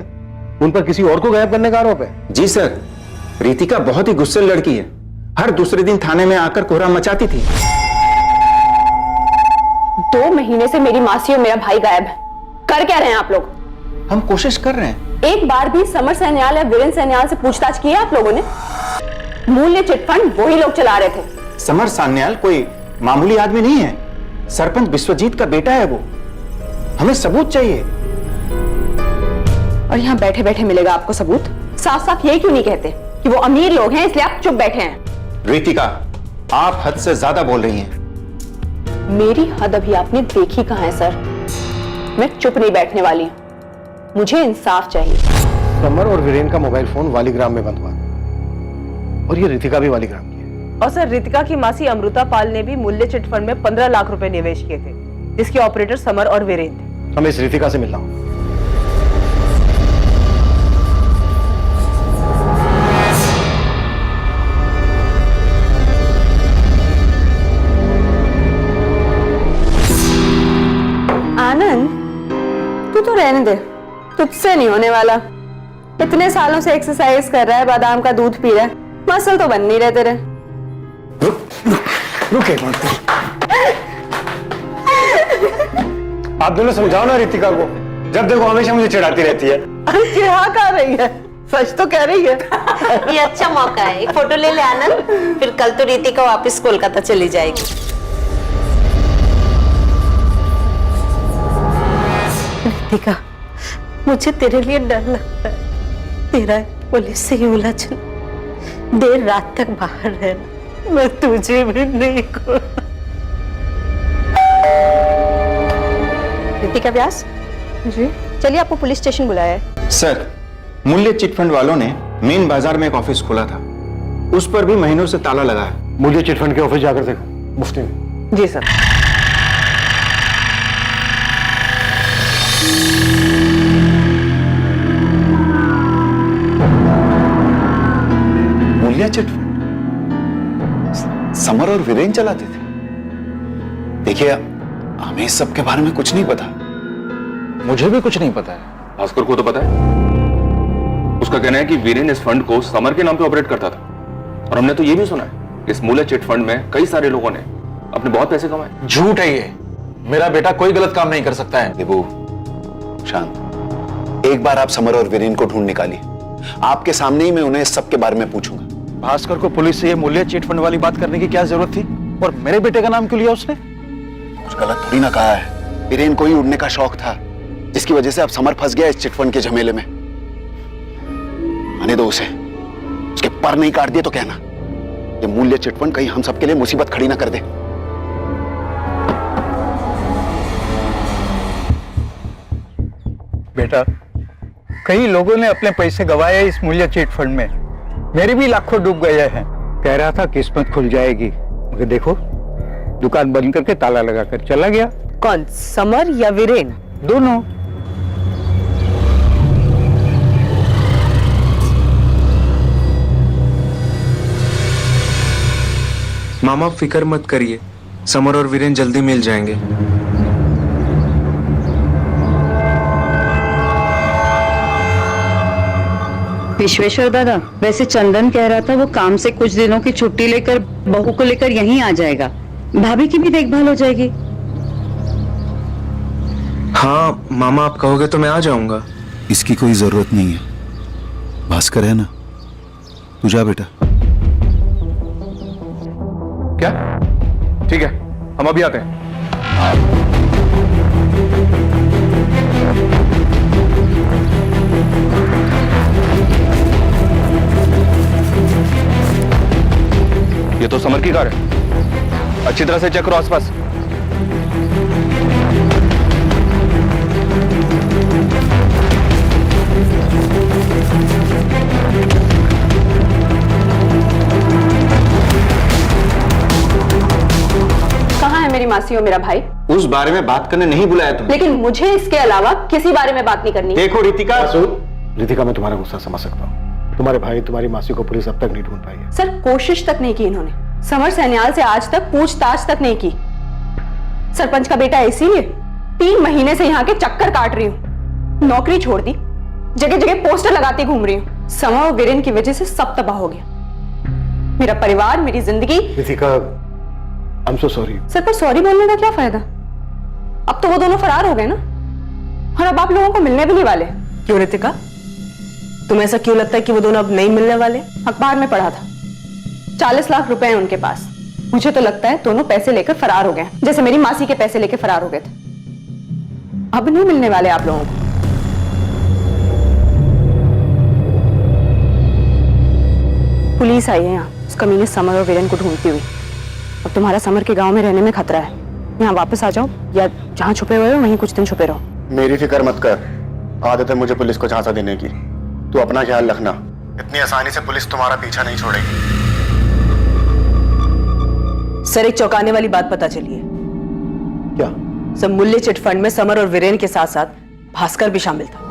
S15: उन पर किसी और को गायब करने का आरोप है?
S16: जी सर, रितिका बहुत ही गुस्सेल लड़की है, हर दूसरे दिन थाने में आकर कोहराम मचाती थी।
S17: 2 महीने से मेरी मासी और मेरा भाई गायब है। कर क्या रहे हैं आप लोग?
S16: हम कोशिश कर रहे हैं।
S17: एक बार भी समर सन्याल या वीरेन सन्याल से पूछताछ की है आप लोगों ने? मूल्य चिटफंड वही लोग चला रहे थे।
S16: समर सान्याल कोई मामूली आदमी नहीं है, सरपंच विश्वजीत का बेटा है वो। हमें सबूत चाहिए।
S17: और यहाँ बैठे बैठे मिलेगा आपको सबूत? साफ साफ ये क्यों नहीं कहते कि वो अमीर लोग हैं इसलिए आप चुप बैठे हैं?
S16: रितिका, आप हद से ज्यादा बोल रही हैं।
S17: मेरी हद अभी आपने देखी कहाँ है सर? मैं चुप नहीं बैठने वाली हूँ, मुझे इंसाफ चाहिए।
S15: समर और वीरेन का मोबाइल फोन वालीग्राम में बंद हुआ और ये रितिका भी वालीग्राम की है।
S12: और सर, रितिका की मासी अमृता पाल ने भी मूल्य चिटफंड में 15 लाख रुपए निवेश किए थे, जिसके ऑपरेटर समर और वीरेन थे।
S15: हमें इस रितिका से मिलना हो।
S17: आनंद, तू तो रहने दे, तुझसे नहीं होने वाला। इतने सालों से एक्सरसाइज कर रहा है, बादाम का दूध पी रहा है, मसल तो बन नहीं रहे तेरे।
S15: रुके आप दोनों समझाओ ना रितिका को, जब देखो हमेशा मुझे चिढ़ाती रहती है।
S3: क्या कर रही है? सच तो कह रही है।
S18: ये अच्छा मौका है, एक फोटो ले ले आनंद, फिर कल तो रितिका वापस कोलकाता चली जाएगी। रितिका, मुझे तेरे लिए डर लगता है। तेरा पुलिस से ही उलझन, देर रात तक बाहर रहना, मैं तुझे भी नहीं को। रितिका व्यास जी, चलिए आपको पुलिस स्टेशन बुलाया है।
S16: सर, मूल्य चिटफंड वालों ने मेन बाजार में एक ऑफिस खोला था, उस पर भी महीनों से ताला लगा है।
S15: मुझे चिटफंड के ऑफिस जाकर देखो मुफ्ती में।
S12: जी सर।
S7: मूल्य चिटफंड समर और वीरेन चलाते थे। देखिए, हमें इस सब के बारे में कुछ नहीं पता।
S4: मुझे भी कुछ नहीं पता है। भास्कर को तो पता है। उसका कहना है कि वीरेन इस फंड को समर के नाम पे ऑपरेट करता था, और हमने तो ये भी सुना है इस मूल्य चिट फंड में कई सारे लोगों ने अपने बहुत पैसे कमाए।
S2: झूठ है ये। मेरा बेटा कोई गलत काम नहीं कर सकता है।
S7: देबू, शांत। एक बार आप समर और वीरेन को ढूंढ निकालिए। आपके सामने ही मैं उन्हें इस सब के बारे में पूछूंगा।
S9: भास्कर को पुलिस से ये मूल्य चिटफंड वाली बात करने की क्या जरूरत थी? और मेरे बेटे का नाम क्यों लिया उसने?
S7: कुछ गलत थोड़ी ना कहा है। वीरेन को ही उड़ने का शौक था, जिसकी वजह से अब समर फंस गया इस चिटफंड के झमेले में। आने दो उसे। उसके पर नहीं काट दिए तो कहना, ये मूल्य चिटफंड कहीं हम सबके लिए मुसीबत खड़ी ना कर दे।
S19: बेटा, कई लोगों ने अपने पैसे गंवाए इस मूल्य चिटफंड में। मेरे भी लाखों डूब गए हैं। कह रहा था किस्मत खुल जाएगी, मगर देखो दुकान बंद करके ताला लगाकर चला गया।
S12: कौन, समर या वीरेन?
S19: दोनों।
S13: मामा फिक्र मत करिए, समर और वीरेन जल्दी मिल जाएंगे।
S5: विश्वेश्वर दादा, वैसे चंदन कह रहा था वो काम से कुछ दिनों की छुट्टी लेकर बहू को लेकर यहीं आ जाएगा। भाभी की भी देखभाल हो जाएगी।
S13: हाँ मामा, आप कहोगे तो मैं आ जाऊंगा।
S7: इसकी कोई जरूरत नहीं है। भास्कर है ना, तू जा बेटा।
S4: क्या? ठीक है, हम अभी आते हैं। ये तो समर की कार है। अच्छी तरह से चेक करो आसपास।
S17: कहाँ है मेरी मासी और मेरा भाई?
S16: उस बारे में बात करने नहीं बुलाया तुमने।
S17: लेकिन मुझे इसके अलावा किसी बारे में बात नहीं करनी।
S16: देखो रितिका,
S15: रितिका, मैं तुम्हारा गुस्सा समझ सकता हूँ। तुम्हारे भाई तुम्हारी मासी को पुलिस अब तक नहीं ढूंढ पाई है।
S17: सर, कोशिश तक नहीं की इन्होंने। समर सैन्याल से आज तक पूछताछ तक नहीं की। सरपंच का बेटा है, इसीलिए 3 महीने से यहाँ के चक्कर काट रही हूँ। नौकरी छोड़ दी, जगह जगह पोस्टर लगाती घूम रही हूँ। समर और वीरेन की वजह से सब तबाह हो गया। मेरा परिवार, मेरी जिंदगी।
S15: Ritika, I am so sorry.
S17: Sir, पर सॉरी बोलने का क्या फायदा? अब तो वो दोनों फरार हो गए ना, और अब आप लोगों को मिलने भी नहीं वाले।
S12: क्यों रितिका, तुम्हें ऐसा क्यों लगता है कि वो दोनों अब नहीं मिलने वाले?
S17: अखबार में पढ़ा था 40 लाख रुपए हैं उनके पास। मुझे तो लगता है दोनों पैसे लेकर फरार हो गए, जैसे मेरी मासी के पैसे लेकर फरार हो गए थे। अब नहीं मिलने वाले आप लोगों को। पुलिस आई है यहाँ उस कमीने समर और वीरेन को ढूंढती हुई। अब तुम्हारा समर के गांव में रहने में खतरा है। यहाँ वापस आ जाओ, या जहाँ छुपे हुए हो वहीं कुछ दिन छुपे रहो।
S11: मेरी फिक्र मत कर, आदत है मुझे पुलिस को झांसा देने की। तू अपना ख्याल रखना, इतनी आसानी से पुलिस तुम्हारा पीछा नहीं छोड़ेगी।
S12: सर, एक चौंकाने वाली बात पता चली है।
S9: क्या?
S12: सब मूल्य चिट फंड में समर और वीरेन के साथ साथ भास्कर भी शामिल था।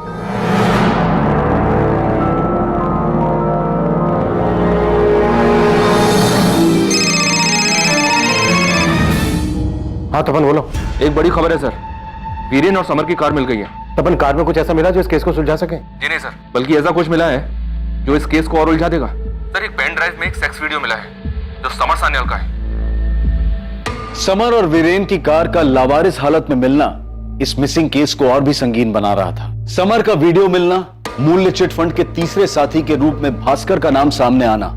S15: हाँ तपन, बोलो।
S4: एक बड़ी खबर है सर, वीरेन और समर की कार मिल गई है।
S15: तपन, कार में कुछ ऐसा मिला जो इस केस को सुलझा सके?
S4: जी नहीं सर, बल्कि ऐसा कुछ मिला है जो इस केस को और उलझा देगा। सर, एक पेन ड्राइव में एक सेक्स वीडियो मिला है जो समर सान्याल का है।
S2: समर और वीरेन की कार का लावारिस हालत में मिलना इस मिसिंग केस को और भी संगीन बना रहा था। समर का वीडियो मिलना, मूल्य चिट फंड के तीसरे साथी के रूप में भास्कर का नाम सामने आना,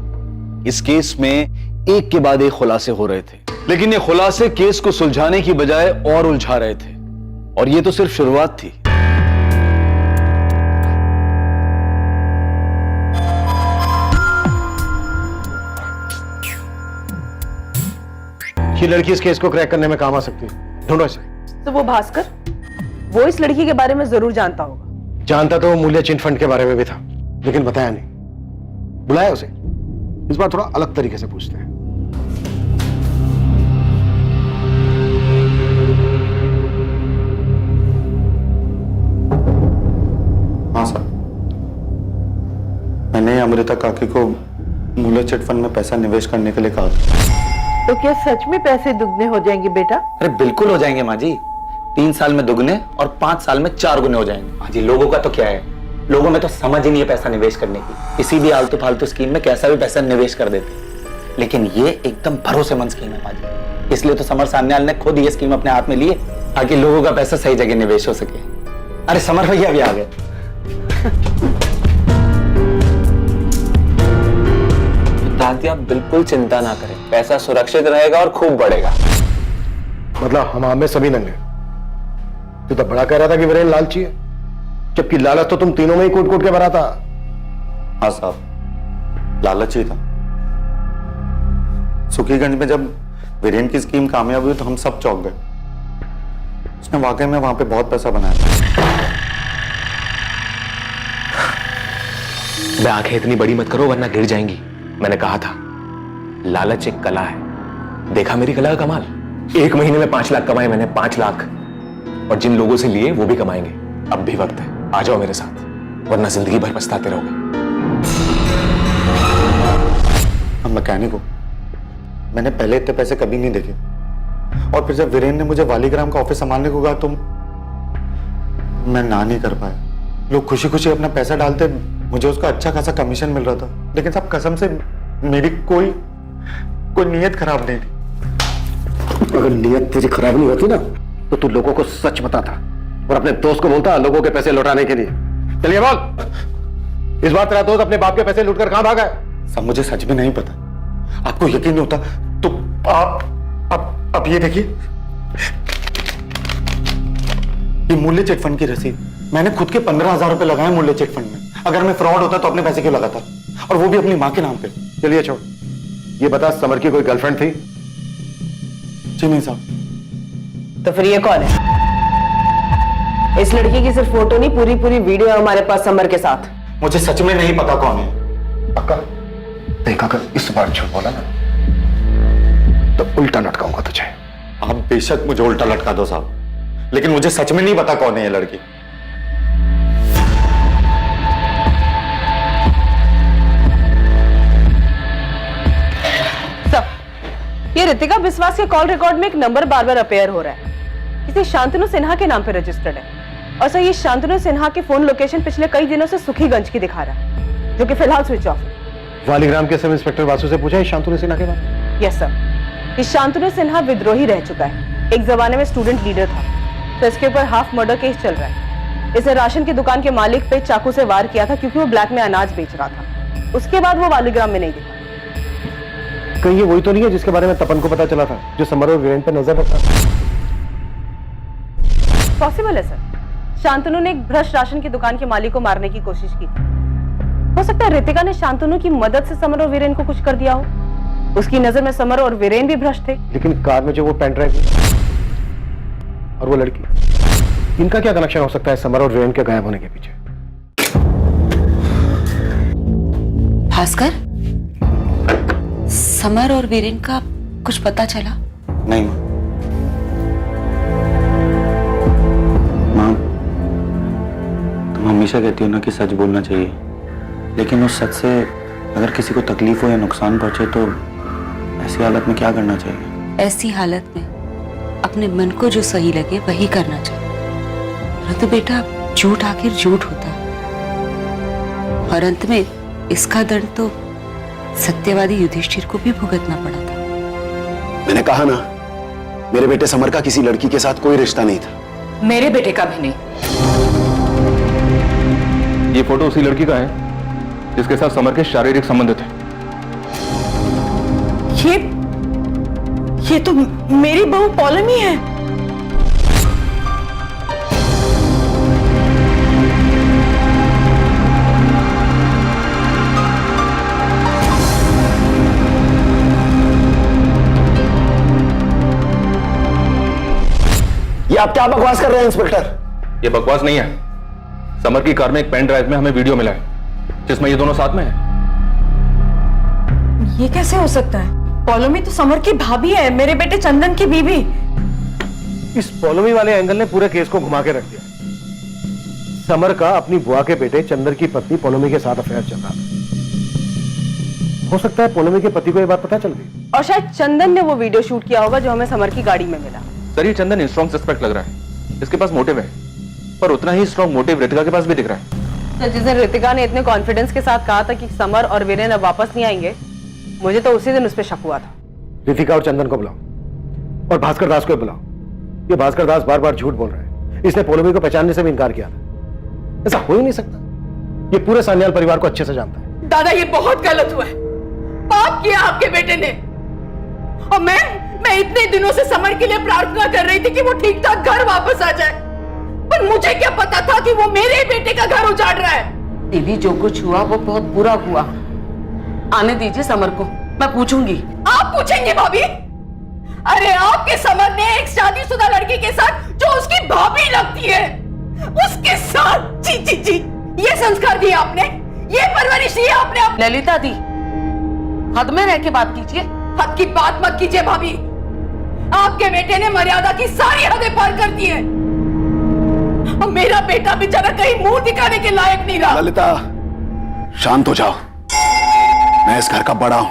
S2: इस केस में एक के बाद एक खुलासे हो रहे थे। लेकिन ये खुलासे केस को सुलझाने की बजाय और उलझा रहे थे। और ये तो सिर्फ शुरुआत थी।
S15: ये लड़की इस केस को क्रैक करने में काम आ सकती है, ढूंढो इसे।
S12: तो वो भास्कर, वो इस लड़की के बारे में जरूर जानता होगा।
S15: जानता तो वो मूल्य चिट फंड के बारे में भी था, लेकिन बताया नहीं। बुलाया उसे, इस बार थोड़ा अलग तरीके से पूछते हैं।
S16: हाँ सर, मैंने अमृता काकी को मूल्य चिट फंड में पैसा निवेश करने के लिए कहा था।
S3: तो क्या सच में पैसे दुगने हो जाएंगे बेटा?
S10: अरे बिल्कुल हो जाएंगे माँ जी। 3 साल में दुगने और 5 साल में 4 गुने हो जाएंगे। माँ जी, लोगों का तो क्या है, लोगों में तो समझ ही नहीं है पैसा निवेश करने की। किसी भी आलतू फालतू स्कीम में कैसा भी पैसा निवेश कर देते, लेकिन ये एकदम भरोसेमंद स्कीम है माँ जी। इसलिए तो समर सान्याल ने खुद ये स्कीम अपने हाथ में ली है, ताकि लोगों का पैसा सही जगह निवेश हो सके। अरे समर भैया भी आ गए। दादी आप बिल्कुल चिंता ना करें, पैसा सुरक्षित रहेगा और खूब बढ़ेगा।
S15: मतलब हम में सभी नंगे। तू तो बड़ा कह रहा था कि वीरेन लालची है, जबकि लालच तो तुम तीनों में ही कूट कूट के भरा था।
S16: हाँ साहब, लालच ही था। सुखीगंज में जब वीरेन की स्कीम कामयाब हुई तो हम सब चौंक गए। उसने वाकई में वहां पे बहुत पैसा बनाया।
S4: बे आंखें इतनी बड़ी मत करो वरना गिर जाएंगी। मैंने कहा था लालच एक कला है। देखा मेरी कला का कमाल। 1 महीने में 5 लाख कमाए मैंने, 5 लाख। और जिन लोगों से लिए वो भी कमाएंगे। अब भी वक्त है, आ जाओ मेरे साथ, वरना जिंदगी भर पछताते रहोगे।
S16: हम मैकेनिक हो, मैंने पहले इतने पैसे कभी नहीं देखे। और फिर जब वीरेन ने मुझे वालीग्राम का ऑफिस संभालने को कहा तो मैं ना नहीं कर पाया। लोग खुशी खुशी अपना पैसा डालते, मुझे उसका अच्छा खासा कमीशन मिल रहा था। लेकिन सब कसम से मेरी कोई नीयत खराब नहीं थी।
S15: अगर नीयत तेरी खराब नहीं होती ना तो तू लोगों को सच बताता और अपने दोस्त को बोलता लोगों के पैसे लौटाने के लिए। चलिए बोल, इस बार तेरा दोस्त अपने बाप के पैसे लूटकर कहां भागा है?
S16: सब मुझे सच में नहीं पता। आपको यकीन नहीं होता तो आप ये देखिए, ये मूल्य चिट फंड की रसीद। मैंने खुद के 15,000 रुपए लगाए मूल्य चिट फंड में। अगर मैं फ्रॉड होता तो अपने पैसे क्यों लगाता, और वो भी अपनी मां के नाम पे।
S15: चलिए छोड़, ये बता समर की कोई गर्लफ्रेंड थी?
S16: जी नहीं साहब।
S12: तो फिर ये कौन है? इस लड़की की सिर्फ फोटो नहीं, पूरी वीडियो है हमारे पास समर के साथ।
S16: मुझे सच में नहीं पता कौन है।
S15: पक्का? देखा कर इस बार झूठ बोला ना तो उल्टा लटकाऊंगा तुझे।
S16: आप बेशक मुझे उल्टा लटका दो साहब, लेकिन मुझे सच में नहीं पता कौन है ये लड़की।
S12: ये रितिका विश्वास के कॉल रिकॉर्ड में एक नंबर बार बार अपेयर हो रहा है, किसी शांतनु सिन्हा के नाम पे रजिस्टर्ड है। और सर ये शांतनु सिन्हा की फोन लोकेशन पिछले कई दिनों से सुखीगंज की दिखा रहा है, जो कि फिलहाल स्विच ऑफ है।
S15: वालीग्राम के सब इंस्पेक्टर वासु से पूछा शांतनु सिन्हा के बारे में?
S12: यस सर, ये शांतनु सिन्हा विद्रोही रह चुका है। एक जमाने में स्टूडेंट लीडर था, तो इसके ऊपर हाफ मर्डर केस चल रहा है। इसे राशन की दुकान के मालिक पे चाकू से वार किया था क्योंकि वो ब्लैक में अनाज बेच रहा था। उसके बाद वो वालीग्राम में नहीं दिखा।
S15: कहीं ये वही तो नहीं है जिसके बारे में तपन को पता चला था, जो समर और वीरेन पर नजर रखता था?
S12: पॉसिबल है सर, शांतनु ने एक भ्रष्ट राशन की दुकान के मालिक को मारने की कोशिश की थी। हो सकता है रितिका ने शांतनु की मदद से समर और वीरेन को कुछ कर दिया हो। उसकी नजर में समर और वीरेन भी भ्रष्ट थे।
S15: लेकिन कार में जो वो पेन ड्राइव और वो लड़की, इनका क्या कनेक्शन हो सकता है समर और वीरेन के गायब होने के पीछे?
S5: भास्कर, समर और वीरेन का कुछ पता चला?
S16: नहीं मां, तुम हमेशा कहती हो ना कि सच बोलना चाहिए, लेकिन उस सच से अगर किसी को तकलीफ हो या नुकसान पहुंचे तो ऐसी हालत में क्या करना चाहिए?
S5: ऐसी हालत में अपने मन को जो सही लगे वही करना चाहिए। तो बेटा झूठ आखिर झूठ होता है, और अंत में इसका दंड तो सत्यवादी युधिष्ठिर को भी भुगतना पड़ा था।
S11: मैंने कहा ना, मेरे बेटे समर का किसी लड़की के साथ कोई रिश्ता नहीं था।
S1: मेरे बेटे का भी नहीं।
S4: ये फोटो उसी लड़की का है जिसके साथ समर के शारीरिक संबंध थे।
S3: ये तो मेरी बहू पौलमी है।
S11: आप क्या बकवास कर रहे हैं इंस्पेक्टर?
S4: ये बकवास नहीं है। समर की कार में एक पेन ड्राइव में हमें वीडियो मिला है जिसमें ये दोनों साथ में है।
S5: ये कैसे हो सकता है? पौलोमी तो समर की भाभी है, मेरे बेटे चंदन की बीवी।
S15: इस पौलोमी वाले एंगल ने पूरे केस को घुमा के रख दिया। समर का अपनी बुआ के बेटे चंदन की पत्नी पौलोमी के साथ अफेयर चल रहा था। हो सकता है पौलोमी के पति को ये बात पता चल गई
S12: और शायद चंदन ने वो वीडियो शूट किया होगा जो हमें समर की गाड़ी में मिला।
S4: सर ये चंदन स्ट्रॉन्ग सस्पेक्ट लग रहा है। इसके पास मोटिव है, पर उतना ही स्ट्रॉन्ग मोटिव रितिका के पास भी दिख रहा है।
S12: तो जिस दिन रितिका ने इतने कॉन्फिडेंस के साथ कहा था कि समर और वीरेन अब वापस नहीं आएंगे, मुझे तो उसी दिन उस पर शक हुआ था।
S15: रितिका और चंदन को बुलाओ और भास्कर दास को बुलाओ। ये भास्कर दास बार बार झूठ बोल रहे हैं। इसने पौलोमी को पहचानने से भी इनकार किया था। ऐसा हो ही नहीं सकता। ये पूरे सान्याल परिवार को अच्छे से जानता है।
S3: दादा ये बहुत गलत हुआ है, पाप किया आपके बेटे ने। और मैं इतने दिनों से समर के लिए प्रार्थना कर रही थी कि वो ठीक ठाक घर वापस आ जाए, पर मुझे क्या पता था कि वो मेरे बेटे का घर उजाड़ रहा है।
S5: दीदी जो कुछ हुआ वो बहुत बुरा हुआ। आने दीजिए समर को, मैं पूछूंगी।
S3: आप पूछेंगे भाभी? अरे आपके समर ने एक शादीशुदा लड़की के साथ जो उसकी भाभी लगती है उसके साथ जी जी जी ये संस्कार दिए आपने, ये परवरिश दी आपने।
S5: ललिता दी, हद में रह के बात कीजिए।
S3: हद की बात मत कीजिए भाभी। आपके बेटे ने मर्यादा की सारी हदें पार कर दी है और मेरा बेटा बेचारा कहीं मुंह दिखाने के लायक नहीं रहा।
S11: ललिता शांत हो जाओ, मैं इस घर का बड़ा हूं,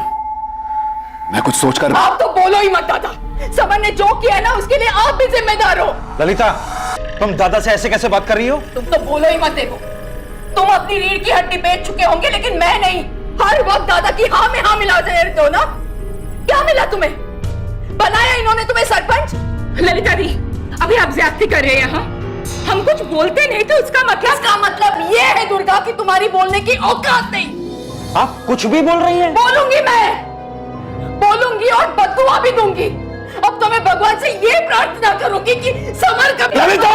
S11: मैं कुछ सोचकर।
S3: आप तो बोलो ही मत दादा। समर ने जो किया है ना उसके लिए आप भी जिम्मेदार हो।
S9: ललिता तुम दादा से ऐसे कैसे बात कर रही हो?
S3: तुम तो बोलो ही मत। देखो तुम अपनी रीढ़ की हड्डी बेच चुके होंगे लेकिन मैं नहीं। हर वक्त दादा की हाँ में हाँ मिला रहते हो ना। क्या मिला तुम्हें? बनाया इन्होंने तुम्हें सरपंच? ललिता दी अभी आप ज्यादती कर रहे हैं यहाँ। हम कुछ बोलते नहीं तो उसका मतलब ये है दुर्गा कि तुम्हारी बोलने की औकात नहीं।
S9: आप कुछ भी बोल रही हैं?
S3: बोलूंगी, मैं बोलूंगी और बददुआ भी दूंगी। अब तो मैं भगवान से ये प्रार्थना करूंगी कि समर कभी।
S11: ललिता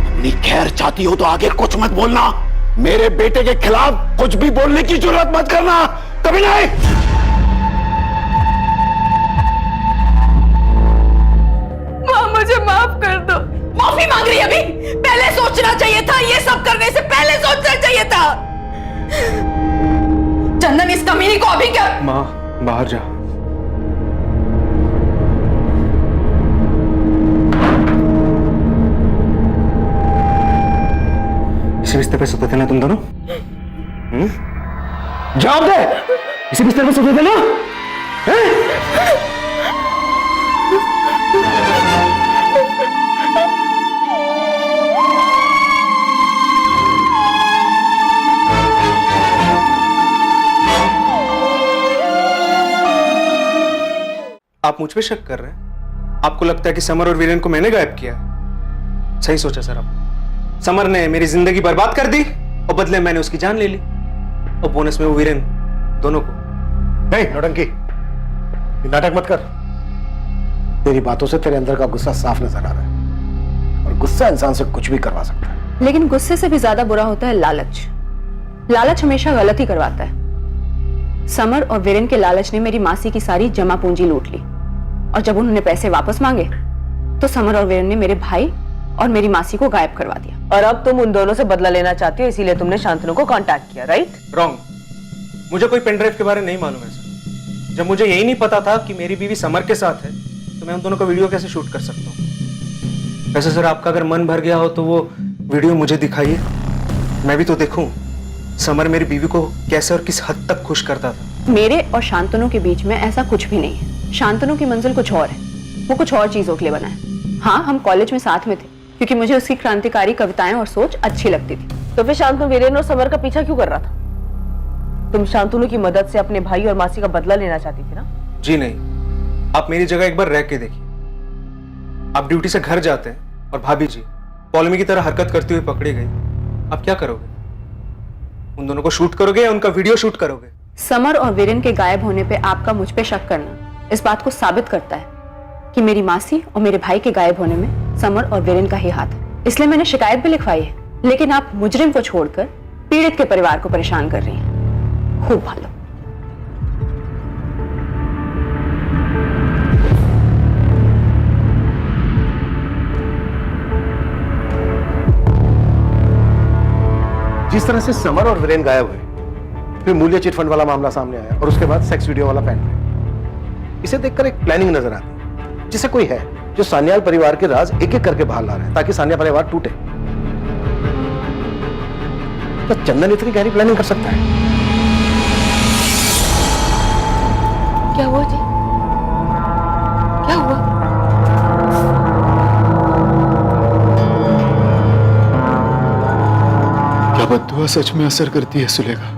S11: अपनी खैर चाहती हो तो आगे कुछ मत बोलना। मेरे बेटे के खिलाफ कुछ भी बोलने की जरूरत मत करना, कभी नहीं।
S3: माँ मुझे माफ कर दो। माफी मांग रही अभी? पहले सोचना चाहिए था, ये सब करने से पहले सोचना चाहिए था। चंदन इस कमीनी को अभी क्या?
S4: माँ बाहर जा। इसी बिस्तर पे सोते थे ना तुम दोनों? जवाब दे। इसी बिस्तर पे सोते थे ना?
S13: आप मुझ पे शक कर रहे हैं? आपको लगता है कि समर और वीरेन को मैंने गायब किया? सही सोचा सर आप। समर ने मेरी जिंदगी बर्बाद कर दी और बदले मैंने उसकी जान ले ली और बोनस में वो वीरेन, दोनों को।
S15: नहीं नौटंकी, नाटक मत कर। तेरी बातों से तेरे अंदर का गुस्सा साफ नजर आ रहा है और गुस्सा इंसान से कुछ भी करवा सकता है।
S17: लेकिन गुस्से से भी ज्यादा बुरा होता है लालच। लालच हमेशा गलती करवाता है। समर और वीरेन के लालच ने मेरी मासी की सारी जमा पूंजी लूट ली और जब उन्होंने पैसे वापस मांगे तो समर और वीरेन ने मेरे भाई और मेरी मासी को गायब करवा दिया।
S12: और अब तुम उन दोनों से बदला लेना चाहती हो, इसीलिए तुमने शांतनु को कांटेक्ट किया, राइट?
S13: रॉन्ग। मुझे कोई पेनड्राइव के बारे में नहीं मालूम है सर। जब मुझे यही नहीं पता था कि मेरी बीवी समर के साथ है तो मैं उन दोनों का वीडियो कैसे शूट कर सकता हूँ? वैसे सर आपका अगर मन भर गया हो तो वो वीडियो मुझे दिखाइए, मैं भी तो देखूं समर मेरी बीवी को कैसे और किस हद तक खुश करता था।
S17: मेरे और शांतनु के बीच में ऐसा कुछ भी नहीं है। शांतनु की मंजिल कुछ और है, वो कुछ और चीजों के लिए बना है। हाँ हम कॉलेज में साथ में थे क्योंकि मुझे उसकी क्रांतिकारी कविताएं और सोच अच्छी लगती थी।
S12: तो फिर शांतनु वीरेन और समर का पीछा क्यों कर रहा था? तुम शांतनु की मदद से अपने भाई और मासी का बदला लेना चाहती थी ना?
S13: जी नहीं, आप मेरी जगह एक बार रह के देखिए। आप ड्यूटी से घर जाते हैं और भाभी जी पौलोमी की तरह हरकत करती हुई पकड़ी गई, आप क्या करोगे? उन दोनों को शूट करोगे या उनका वीडियो शूट करोगे?
S17: समर और वीरेन के गायब होने पे आपका मुझ पे शक करना इस बात को साबित करता है कि मेरी मासी और मेरे भाई के गायब होने में समर और वीरेन का ही हाथ है। इसलिए मैंने शिकायत भी लिखवाई है। लेकिन आप मुजरिम को छोड़कर पीड़ित के परिवार को परेशान कर रही हैं। खूब भालो।
S15: जिस तरह से समर और वीरेन गायब हुए, फिर मूल्य चिट फंड वाला मामला सामने आया और उसके बाद सेक्स वीडियो वाला पेन ड्राइव, इसे देखकर एक प्लानिंग नजर आती है, जिसे कोई है जो सान्याल परिवार के राज एक एक करके बाहर ला रहा है ताकि सान्याल परिवार टूटे। तो चंदन इतनी गहरी प्लानिंग कर सकता है?
S6: क्या हुआ जी? क्या हुआ?
S11: क्या बद्दुआ सच में असर करती है सुलेखा?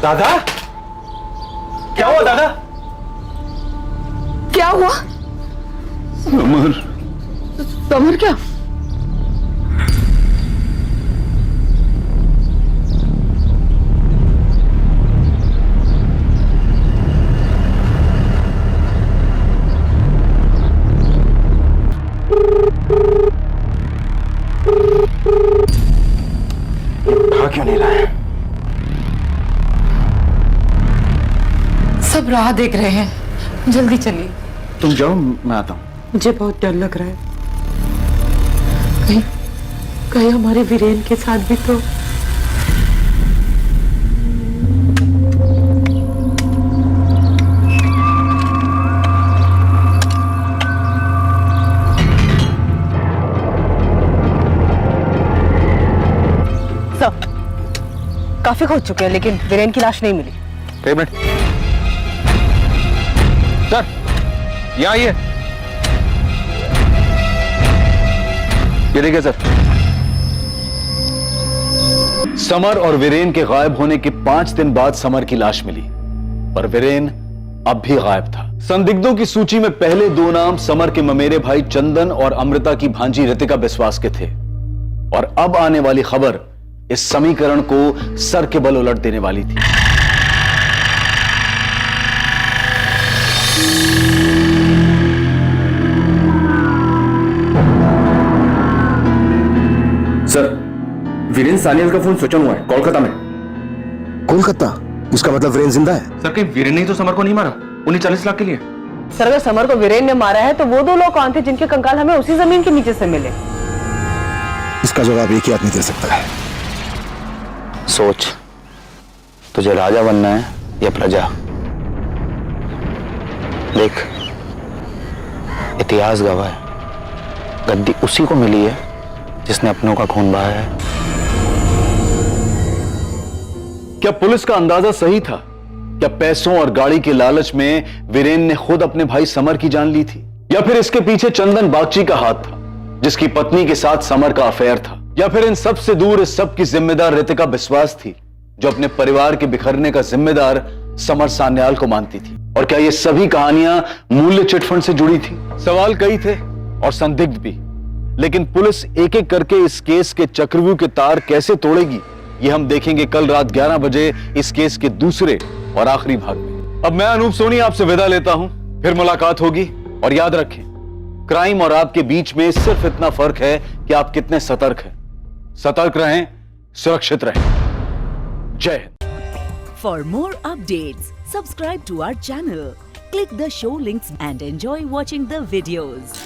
S15: दादा, क्या हुआ दादा?
S3: क्या हुआ?
S11: समर।
S3: समर क्या?
S15: उठा क्यों नहीं रहा है?
S5: सब राह देख रहे हैं, जल्दी चलिए।
S16: तुम जाओ, मैं आता हूँ।
S5: मुझे बहुत डर लग रहा है, कहीं हमारे वीरेन के साथ भी तो।
S12: काफी खोज चुके हैं लेकिन वीरेन की लाश नहीं मिली।
S2: एक मिनट सर, यहाँ आइए। ये देखिए सर, समर और वीरेन के गायब होने के 5 दिन बाद समर की लाश मिली, पर वीरेन अब भी गायब था। संदिग्धों की सूची में पहले 2 नाम समर के ममेरे भाई चंदन और अमृता की भांजी रितिका बिस्वास के थे, और अब आने वाली खबर इस समीकरण को सर के बल उलट देने वाली थी।
S4: सर, वीरेन सानियल का फोन स्विच ऑन हुआ है कोलकाता में।
S15: कोलकाता? उसका मतलब वीरेन जिंदा है?
S13: सर, कहीं वीरेन ने ही तो समर को नहीं मारा उन्हें 40 लाख के लिए?
S12: सर, अगर समर को वीरेन ने मारा है तो वो 2 लोग कौन थे जिनके कंकाल हमें उसी जमीन के नीचे से मिले?
S15: इसका जवाब एक ही आदमी दे सकता है।
S10: सोच, तुझे राजा बनना है या प्रजा? देख, इतिहास गवाह है, गद्दी उसी को मिली है जिसने अपनों का खून बहाया है।
S2: क्या पुलिस का अंदाजा सही था? क्या पैसों और गाड़ी के लालच में वीरेन ने खुद अपने भाई समर की जान ली थी? या फिर इसके पीछे चंदन बागची का हाथ था, जिसकी पत्नी के साथ समर का अफेयर था? या फिर इन सब से दूर इस सब की जिम्मेदार रितिका बिस्वास थी, जो अपने परिवार के बिखरने का जिम्मेदार समर सान्याल को मानती थी? और क्या ये सभी कहानियां मूल्य चिटफंड से जुड़ी थी? सवाल कई थे और संदिग्ध भी, लेकिन पुलिस एक एक करके इस केस के चक्रव्यूह के तार कैसे तोड़ेगी, ये हम देखेंगे कल रात 11 बजे इस केस के दूसरे और आखिरी भाग में। अब मैं अनूप सोनी आपसे विदा लेता हूं, फिर मुलाकात होगी। और याद रखें, क्राइम और आपके बीच में सिर्फ इतना फर्क है कि आप कितने सतर्क हैं। सतर्क रहें, सुरक्षित रहें। जय Hind.
S1: For more updates, subscribe to our channel, click the show links and enjoy watching the videos.